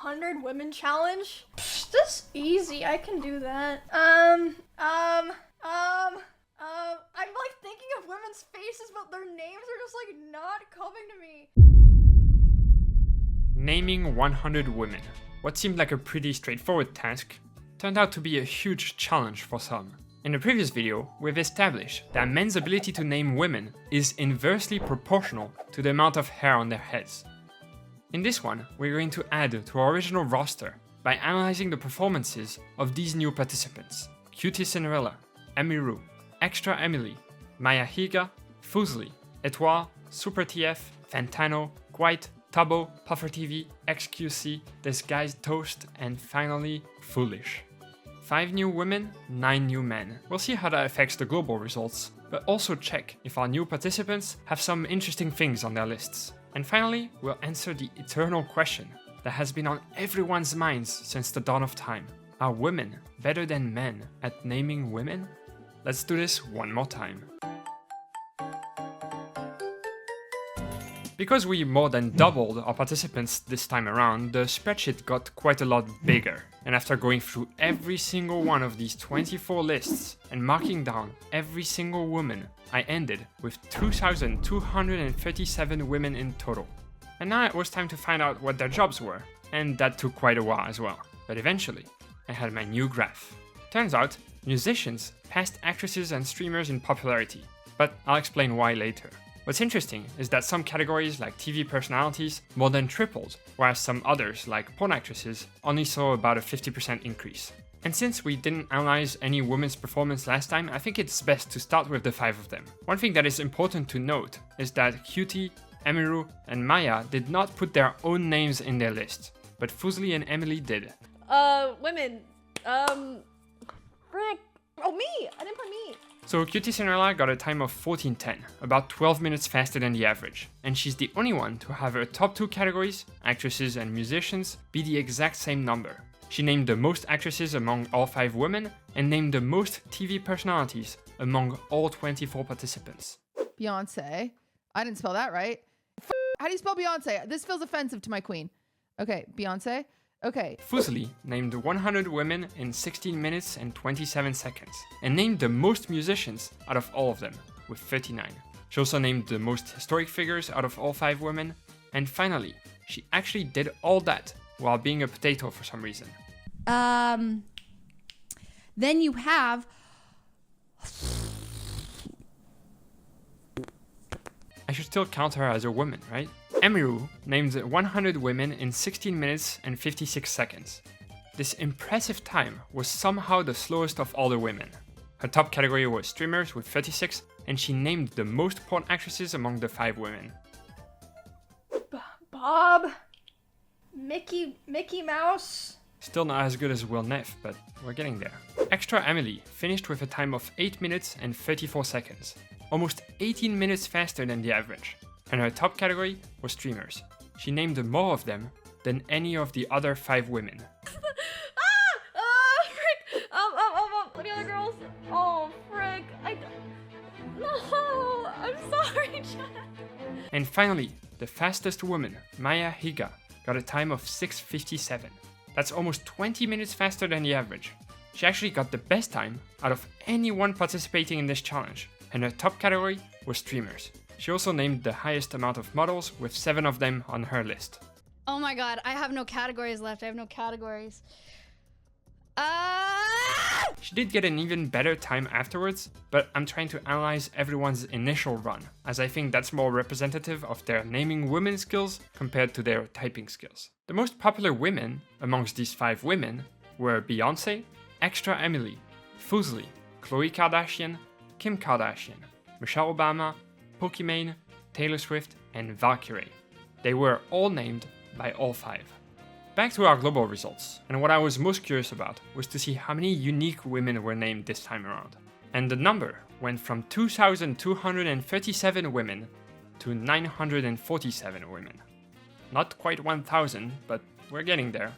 100 women challenge? Psh, this easy, I can do that. I'm like thinking of women's faces, but their names are just like not coming to me. Naming 100 women. What seemed like a pretty straightforward task turned out to be a huge challenge for some. In the previous video, we've established that men's ability to name women is inversely proportional to the amount of hair on their heads. In this one, we're going to add to our original roster by analyzing the performances of these new participants: Cutie Cinderella, Emiru, Extra Emily, Maya Higa, Fusli, Etoile, Super TF, Fantano, Quite, Tabo, Puffer TV, XQC, Disguised Toast, and finally, Foolish. 5 new women, 9 new men. We'll see how that affects the global results, but also check if our new participants have some interesting things on their lists. And finally, we'll answer the eternal question that has been on everyone's minds since the dawn of time. Are women better than men at naming women? Let's do this one more time. Because we more than doubled our participants this time around, the spreadsheet got quite a lot bigger. And after going through every single one of these 24 lists and marking down every single woman, I ended with 2,237 women in total. And now it was time to find out what their jobs were, and that took quite a while as well. But eventually, I had my new graph. Turns out, musicians passed actresses and streamers in popularity, but I'll explain why later. What's interesting is that some categories like TV personalities more than tripled, whereas some others like porn actresses only saw about a 50% increase. And since we didn't analyze any women's performance last time, I think it's best to start with the 5 of them. One thing that is important to note is that Cutie, Emiru, and Maya did not put their own names in their list, but Fusli and Emily did. Women. Frick. Oh, me! I didn't put me. So Cutie Cinderella got a time of 14:10, about 12 minutes faster than the average, and she's the only one to have her top 2 categories, actresses and musicians, be the exact same number. She named the most actresses among all 5 women, and named the most TV personalities among all 24 participants. Beyonce. I didn't spell that right. How do you spell Beyonce? This feels offensive to my queen. Okay, Beyonce. Okay. Fusli named 100 women in 16 minutes and 27 seconds, and named the most musicians out of all of them, with 39. She also named the most historic figures out of all 5 women, and finally, she actually did all that while being a potato for some reason. Then you have... I should still count her as a woman, right? Emiru named 100 women in 16 minutes and 56 seconds. This impressive time was somehow the slowest of all the women. Her top category was streamers with 36, and she named the most porn actresses among the 5 women. Bob. Mickey Mouse. Still not as good as Will Neff, but we're getting there. Extra Emily finished with a time of 8 minutes and 34 seconds, almost 18 minutes faster than the average. And her top category was streamers. She named more of them than any of the other 5 women. Frick. The other girls. Oh, frick. No, I'm sorry, Chad. And finally, the fastest woman, Maya Higa, got a time of 6:57. That's almost 20 minutes faster than the average. She actually got the best time out of anyone participating in this challenge, and her top category was streamers. She also named the highest amount of models, with 7 of them on her list. Oh my god, I have no categories left. I have no categories. She did get an even better time afterwards, but I'm trying to analyze everyone's initial run, as I think that's more representative of their naming women skills compared to their typing skills. The most popular women amongst these 5 women were Beyoncé, Extra Emily, Fusli, Khloe Kardashian, Kim Kardashian, Michelle Obama, Pokimane, Taylor Swift, and Valkyrie. They were all named by all 5. Back to our global results, and what I was most curious about was to see how many unique women were named this time around. And the number went from 2,237 women to 947 women. Not quite 1,000, but we're getting there.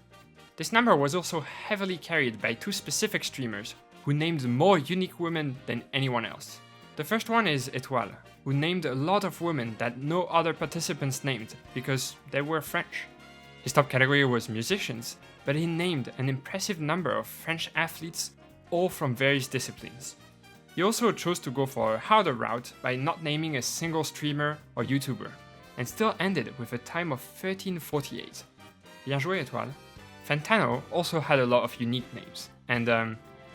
This number was also heavily carried by 2 specific streamers who named more unique women than anyone else. The first one is Etoile, who named a lot of women that no other participants named because they were French. His top category was musicians, but he named an impressive number of French athletes, all from various disciplines. He also chose to go for a harder route by not naming a single streamer or YouTuber, and still ended with a time of 13:48. Bien joué, Étoile. Fantano also had a lot of unique names, and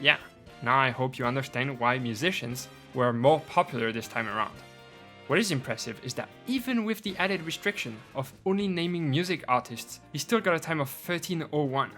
yeah, now I hope you understand why musicians were more popular this time around. What is impressive is that even with the added restriction of only naming music artists, he still got a time of 13:01.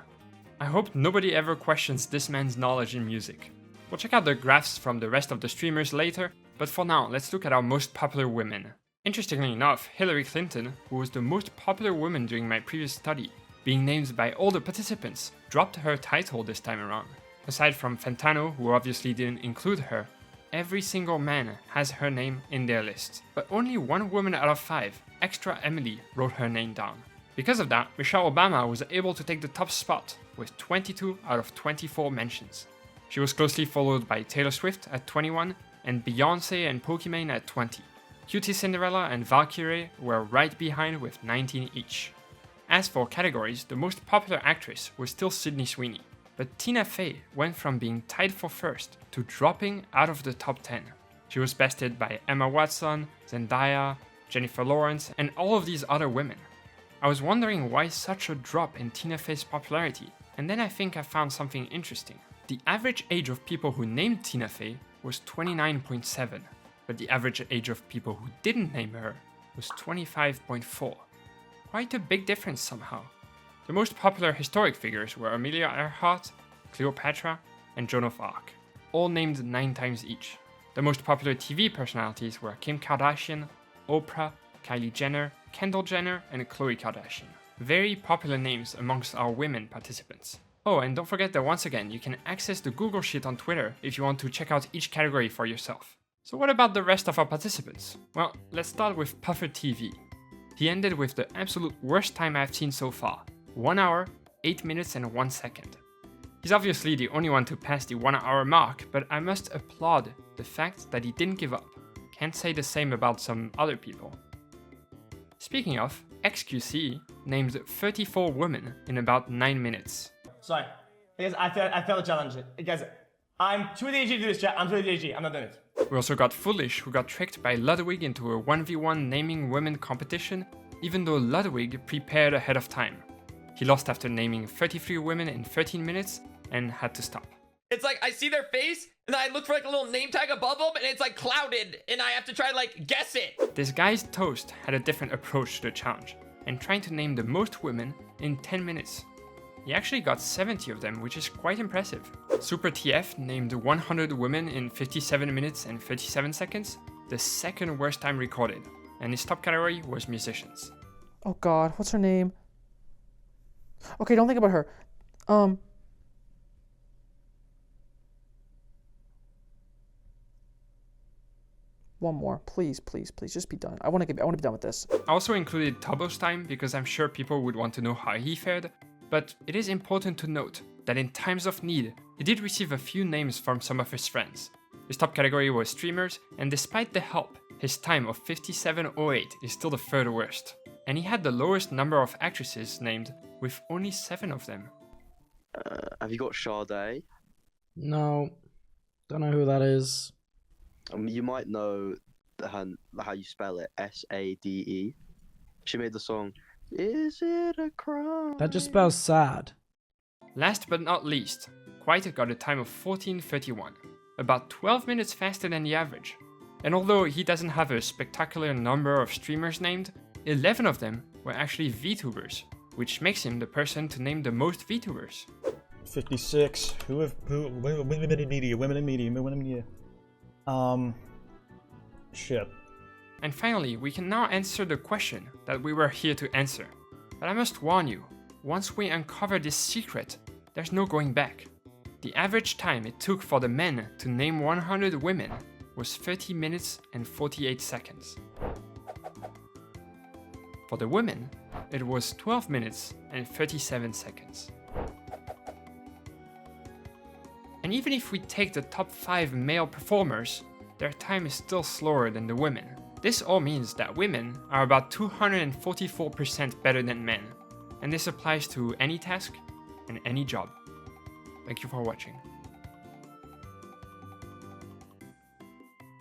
I hope nobody ever questions this man's knowledge in music. We'll check out the graphs from the rest of the streamers later, but for now, let's look at our most popular women. Interestingly enough, Hillary Clinton, who was the most popular woman during my previous study, being named by all the participants, dropped her title this time around. Aside from Fantano, who obviously didn't include her, every single man has her name in their list. But only one woman out of 5, Extra Emily, wrote her name down. Because of that, Michelle Obama was able to take the top spot with 22 out of 24 mentions. She was closely followed by Taylor Swift at 21 and Beyoncé and Pokimane at 20. Cutie Cinderella and Valkyrie were right behind with 19 each. As for categories, the most popular actress was still Sydney Sweeney, but Tina Fey went from being tied for first to dropping out of the top 10. She was bested by Emma Watson, Zendaya, Jennifer Lawrence, and all of these other women. I was wondering why such a drop in Tina Fey's popularity, and then I think I found something interesting. The average age of people who named Tina Fey was 29.7, but the average age of people who didn't name her was 25.4. Quite a big difference somehow. The most popular historic figures were Amelia Earhart, Cleopatra, and Joan of Arc, all named 9 times each. The most popular TV personalities were Kim Kardashian, Oprah, Kylie Jenner, Kendall Jenner, and Khloe Kardashian. Very popular names amongst our women participants. Oh, and don't forget that once again, you can access the Google Sheet on Twitter if you want to check out each category for yourself. So what about the rest of our participants? Well, let's start with Puffer TV. He ended with the absolute worst time I've seen so far, 1 hour, 8 minutes and 1 second. He's obviously the only one to pass the 1 hour mark, but I must applaud the fact that he didn't give up. Can't say the same about some other people. Speaking of, XQC named 34 women in about 9 minutes. Sorry. Guys, I failed the challenge. Guys, I'm too lazy to do this, chat. I'm too lazy. I'm not doing it. We also got Foolish, who got tricked by Ludwig into a 1v1 naming women competition, even though Ludwig prepared ahead of time. He lost after naming 33 women in 13 minutes and had to stop. It's like I see their face and I look for like a little name tag above them and it's like clouded and I have to try to like guess it. This guy's toast had a different approach to the challenge and trying to name the most women in 10 minutes. He actually got 70 of them, which is quite impressive. Super TF named 100 women in 57 minutes and 37 seconds, the second worst time recorded, and his top category was musicians. Oh god, what's her name? Okay, don't think about her. One more, please, please, please, just be done. I want to be done with this. I also included Tobo's time because I'm sure people would want to know how he fared, but it is important to note that in times of need, he did receive a few names from some of his friends. His top category was streamers, and despite the help, his time of 57:08 is still the third worst. And he had the lowest number of actresses named, with only 7 of them. Have you got Sade? No, don't know who that is. You might know how you spell it, Sade. She made the song, Is It a Crime? That just spells sad. Last but not least, Quite got a time of 14:31, about 12 minutes faster than the average. And although he doesn't have a spectacular number of streamers named, 11 of them were actually VTubers, which makes him the person to name the most VTubers. 56. Women in media. Shit. And finally, we can now answer the question that we were here to answer. But I must warn you, once we uncover this secret, there's no going back. The average time it took for the men to name 100 women was 30 minutes and 48 seconds. For the women, it was 12 minutes and 37 seconds. And even if we take the top 5 male performers, their time is still slower than the women. This all means that women are about 244% better than men. And this applies to any task and any job. Thank you for watching.